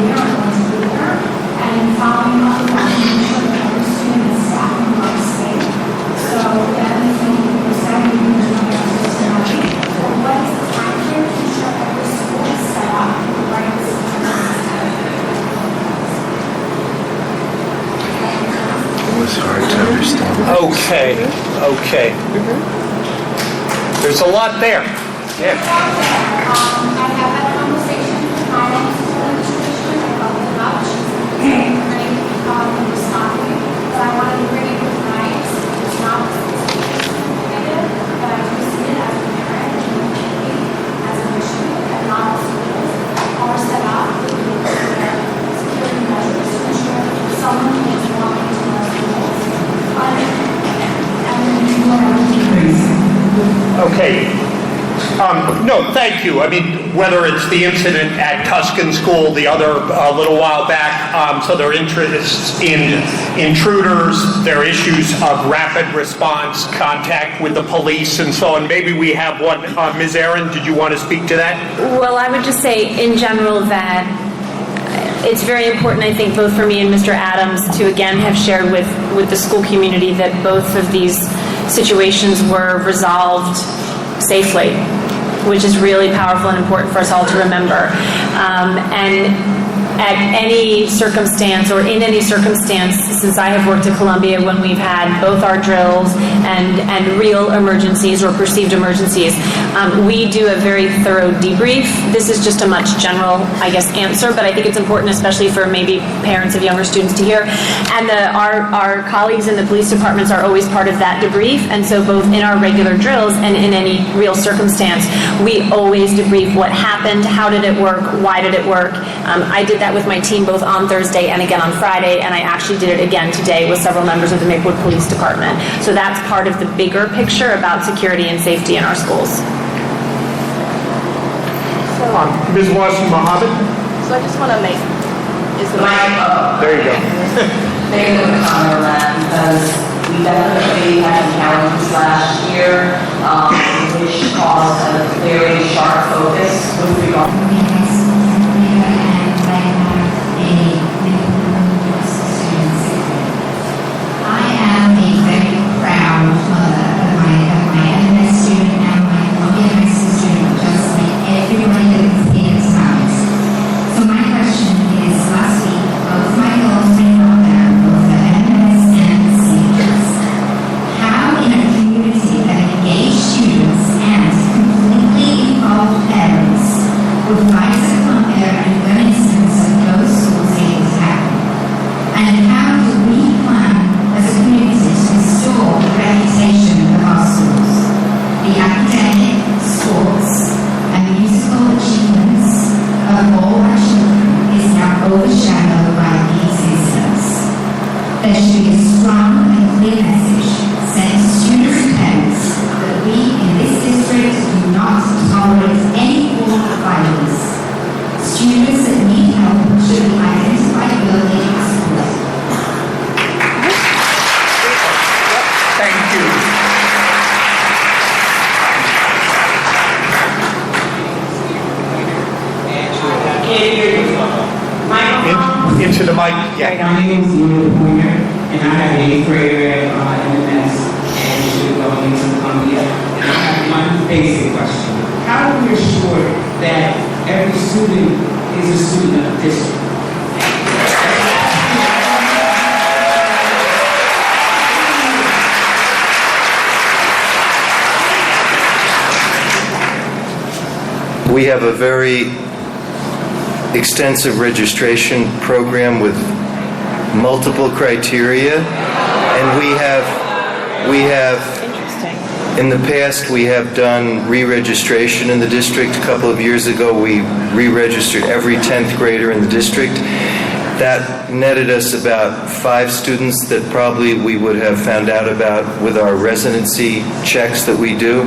leader and was a leader, and following up on making sure that every student and staff member are safe. So everything was said, we were doing it tonight. But what is the time frame to ensure every school is set up with the right system? It was hard to understand. Okay. There's a lot there. Yeah. I have had a conversation with my own school administration about the up. She's great in responding, but I wanted to bring it with nice. It's not negative, but I do see it as a parent and as an issue that not all schools are set up with their security measures to ensure someone is walking into our schools. And then you are Okay. No, thank you. I mean, whether it's the incident at Tuscan School the other little while back, so their interests in intruders, their issues of rapid response, contact with the police, and so on. Maybe we have one. Ms. Aaron, did you want to speak to that? Well, I would just say in general that it's very important, I think, both for me and Mr. Adams to again have shared with the school community that both of these situations were resolved safely, which is really powerful and important for us all to remember. And at any circumstance or in any circumstance since I have worked at Columbia, when we've had both our drills and real emergencies or perceived emergencies, we do a very thorough debrief. This is just a much general, I guess, answer, but I think it's important, especially for maybe parents of younger students to hear. And our colleagues in the police departments are always part of that debrief, and so both in our regular drills and in any real circumstance, we always debrief what happened, how did it work, why did it work. I did that with my team both on Thursday and again on Friday, and I actually did it again today with several members of the Maplewood Police Department. So that's part of the bigger picture about security and safety in our schools. Ms. Washington Mohammed? So I just want to make, is the mic up? There you go. Make a comment on that, because we definitely had challenges last year, which caused a very sharp focus with regard into the mic. Yeah. My name is Emil Pointer, and I have an 8th grader at MMS, and she's going into Columbia. And I have one basic question. How do we ensure that every student is a student of the district? We have a very extensive registration program with multiple criteria, and we have in the past we have done re-registration in the district. A couple of years ago we re-registered every 10th grader in the district. That netted us about 5 students that probably we would have found out about with our residency checks that we do.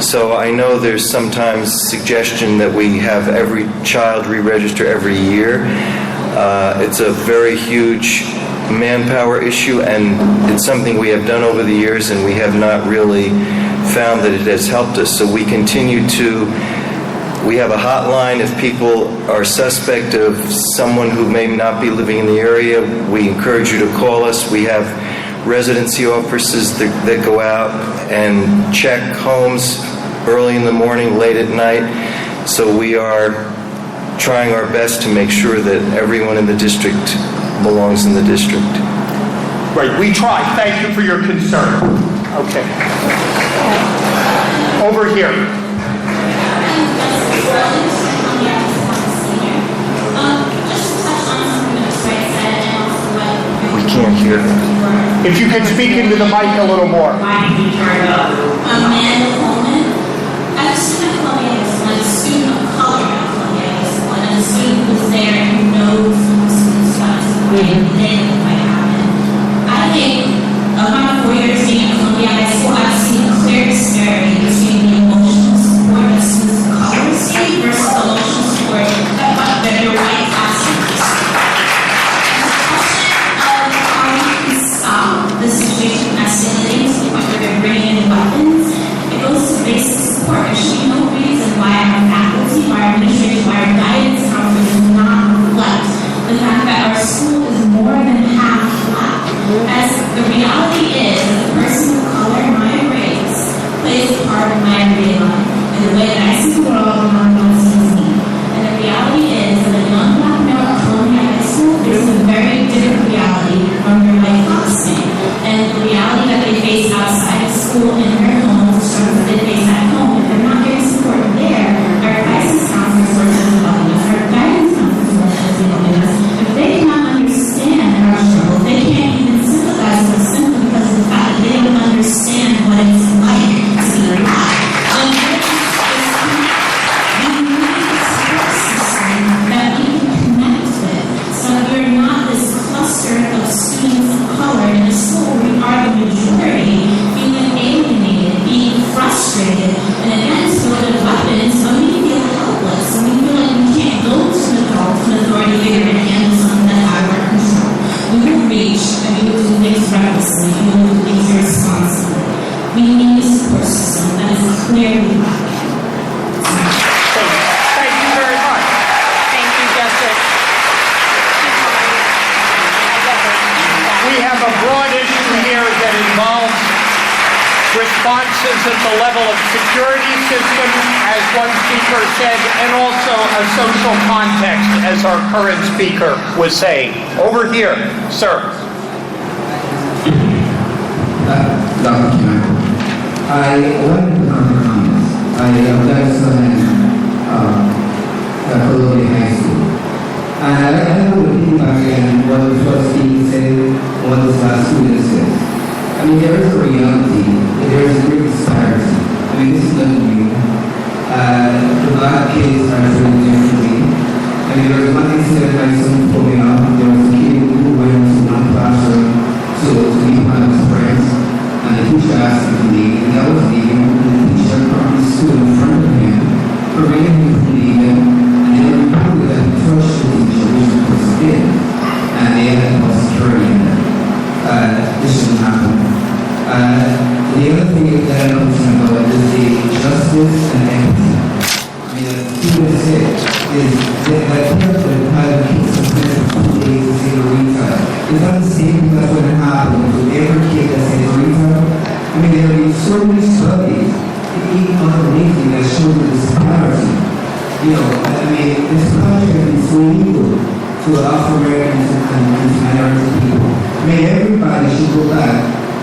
So I know there's sometimes suggestion that we have every child re-register every year. It's a very huge manpower issue, and it's something we have done over the years, and we have not really found that it has helped us. So we continue to We have a hotline if people are suspect of someone who may not be living in the area. We encourage you to call us. We have residency officers that go out and check homes early in the morning, late at night. So we are trying our best to make sure that everyone in the district belongs in the district. Right, we try. Thank you for your concern. Okay. Over here. We can't hear. If you could speak into the mic a little more. Amanda Coleman. I was student at Columbia High School, and a student of color at Columbia High School, and a student who was there who knows the students' lives, and they didn't quite happen. I think of my 4 years being at Columbia High School, I've seen a clear disparity between the emotional support that students of color receive versus the emotional support that their white classmates receive. Stop the situation escalating to the point where they're bringing in weapons. It goes to basic support. There should be no reason why our faculty, why our administrators, why our guidance counselors do not reflect the fact that our school is more than half black. As the reality is, as a person of color, my race plays a part of my everyday life. And the way that I see the world and how God sees me. And the reality is that a young black male at Columbia High School faces a very different reality from their white classmate. And the reality that they face outside of school in their homes, the struggles that they face at home, if they're not getting support there, our crisis counselors work as helping us, our guidance counselors work as helping us. If they cannot understand our struggles, they can't even sympathize with us simply because of the fact that they don't understand what it's like to be black. That we can connect with, so we're not this cluster of students of color in a school where we are the majority, feeling alienated, being frustrated, and again, so with weapons, so we feel helpless, so we feel like we can't go to an adult, an authority figure, and handle something that's out of our control. We will reach, and we will do things recklessly, and we will do things irresponsibly. We need a support system that is clearly black. Thank you very much. Thank you, Justice. We have a broad issue here that involves responses at the level of security systems, as one speaker said, and also a social context, as our current speaker was saying. Over here, sir. Dr. Campbell, I wanted to come to comments. I am Jackson at Columbia High School. And I want to piggyback on what the trustee said, what the student said. I mean, there is a reality, there is a great disparity. I mean, this is not new. The black kids are treated differently. I mean, there was one incident my son told me about. There was a kid who went to one classroom to meet one of his friends, and the teacher asked him to leave, and that was leaving, and the teacher probably stood in front of him, preventing him from leaving, and they reported that the first teacher was in, and they had no security in there. This shouldn't happen. The other thing that I'm concerned about is the justice and empathy. I mean, as the student said, is that person had a kid suspended for 2 days in Senorita. Is that the same thing that's going to happen to every kid that's in Senorita? I mean, there are so many studies, even underneath that show the disparity. You know, I mean, this country is so equal to Afro-Americans and minority people. I mean, everybody should go back,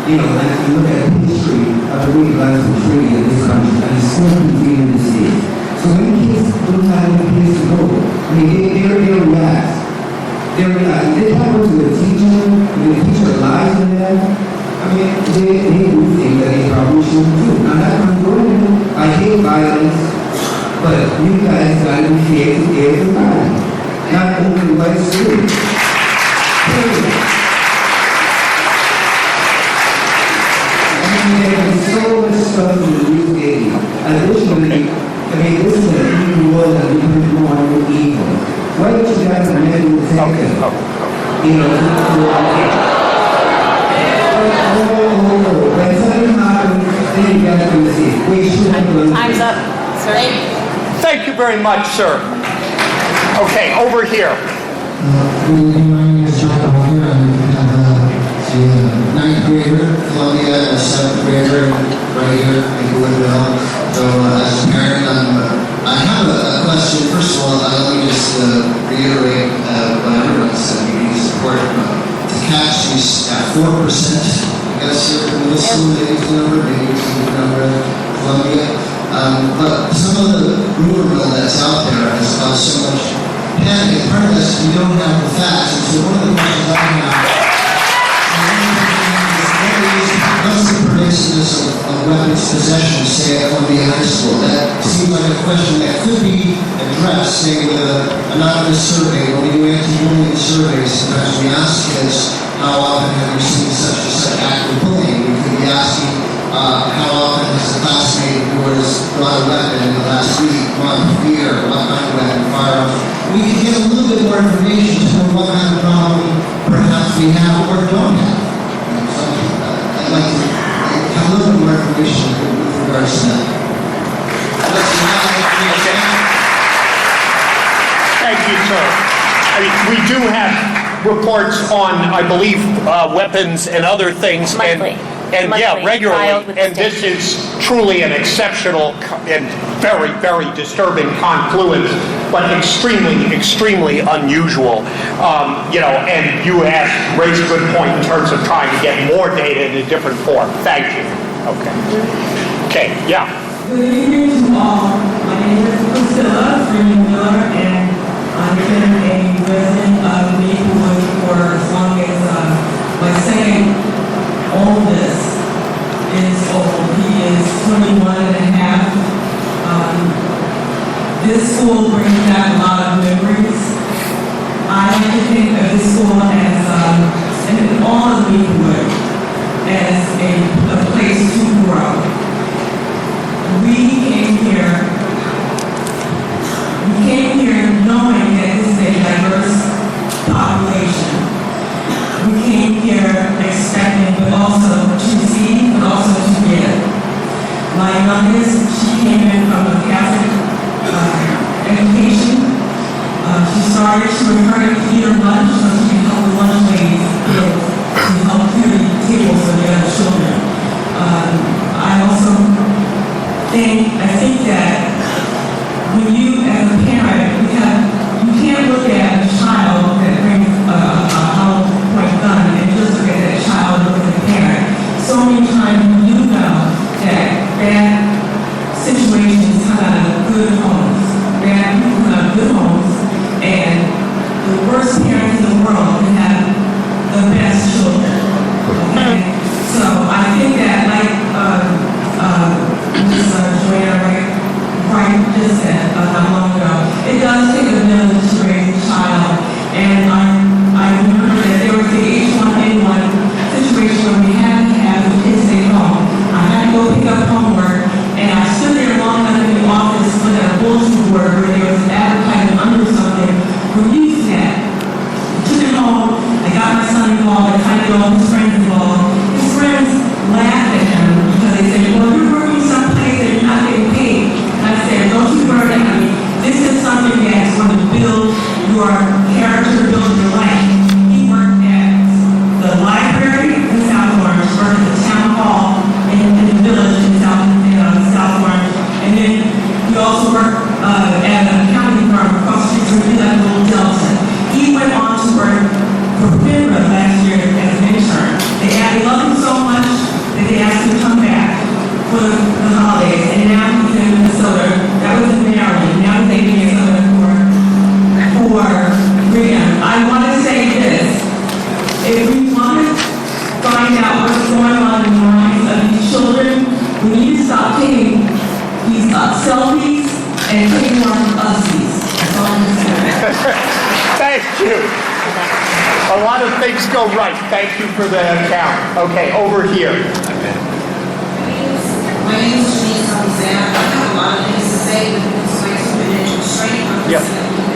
you know, and look at the history of the way lives were treated in this country, and it's still continuing to see. So when kids don't have any place to go, I mean, they react. They react. They can't go to the teacher, when the teacher lies to them. I mean, they do think that they probably shouldn't do. Now, that's not going. I hate violence, but you guys got to be fair to everybody, not only white students. There's so much stuff in the news daily. Additionally, I mean, this is an evil world that becomes more and more evil. Why don't you guys amend the second? You know, when something happens, then you guys can say, we should have done. Time's up, sir. Thank you very much, sir. Okay, over here. Good evening, my name is John Walker. I have a ninth grader, Columbia, and a seventh grader right here in Woodville. So as a parent, I have a question. First of all, let me just reiterate what everyone said. We need support to catch these at 4%. I guess here in the school, maybe it's the number, maybe it's the number of Columbia. But some of the rumor mill that's out there has caused so much panic. Part of this, we don't have the facts. And so one of the questions I have is, what's the pervasiveness of weapons possession, say, at Columbia High School? That seems like a question that could be addressed, say, with an anonymous survey. When we do anti-bullying surveys, sometimes we ask kids, how often have you seen such and such act of bullying? We could be asking, how often has a classmate who has brought a weapon in the last week, month, year, what kind of weapon, firearm? We can get a little bit more information to know what kind of problem perhaps we have or don't have. So I'd like to have a little bit more information with regards to that. Thank you, sir. I mean, we do have reports on, I believe, weapons and other things. Monthly. And yeah, Monthly, regularly. filed with the And this state. is truly an exceptional and very, very disturbing confluence, but extremely, extremely unusual. And you raised a good point in terms of trying to get more data in a different form. Thank you. Okay, yeah. Good evening to all. My name is Priscilla Freeman Miller, and I've been a resident of Maplewood for as long as my second oldest is old. He is 21 and a half. This school brings back a lot of memories. I like to think of this school as, and all of Maplewood, as a place to grow. We came here knowing that this is a diverse population. We came here expecting, but also to receive, but also to give. My youngest, she came in from a Catholic education. She started, she was trying to eat her lunch so she could help the lunch ladies to help clear the tables for the other children. I think that when you, as a parent, you can't look at a child that brings a hollow point gun and just look at that child and look at the parent. So many times you know that bad situations come out of good homes. Bad people come out of good homes, and the worst parents in the world can have the best children. Okay? So I think that, like Ms. Joanna Wright just said not long ago, it does take a village to raise a child. And I remember that there was the H1N1 situation where we had to have the kids stay home. I had to go pick up homework, and I stood there long enough in the office with a bulletin board where there was advertising under something for youth net. I took it home, I got my son involved, I tried to get his friends involved. His friends laughed at him because they said, well, you're working someplace and you're not getting paid. And I said, don't you worry about me. This is something that's going to build your character, build your life. He worked at the library in South Orange, worked at the town hall in the village in South Orange, and then he also worked at an accounting firm across the street from Little Delta. He went on to work for FINRA last year as an intern. They loved him so much that they asked him to come back for the holidays, and now he's in Minnesota. That was in Maryland. Now he's in Minnesota for freedom. I want to say this. If we want to find out what's going on in the minds of these children, we need to stop taking these selfies and taking more ussies. That's all I'm going to say. Thank you. A lot of things go right. Thank you for the account. Okay, over here. My name is Denise Alexander. I have a lot of things to say, but it's my 2-minute restraint. I'm just going to